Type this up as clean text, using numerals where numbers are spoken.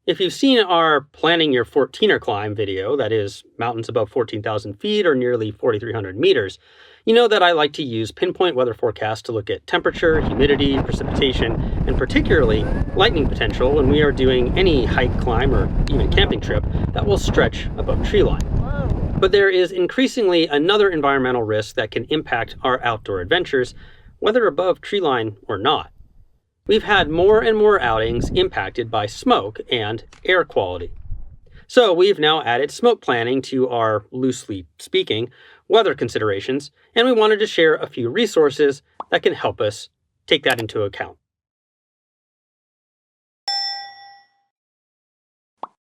If you've seen our Planning Your 14er Climb video, that is, mountains above 14,000 feet or nearly 4,300 meters, you know that I like to use pinpoint weather forecasts to look at temperature, humidity, precipitation, and particularly lightning potential when we are doing any hike, climb, or even camping trip that will stretch above tree line. But there is increasingly another environmental risk that can impact our outdoor adventures, whether above tree line or not. We've had more and more outings impacted by smoke and air quality. So we've now added smoke planning to our, loosely speaking, weather considerations, and we wanted to share a few resources that can help us take that into account.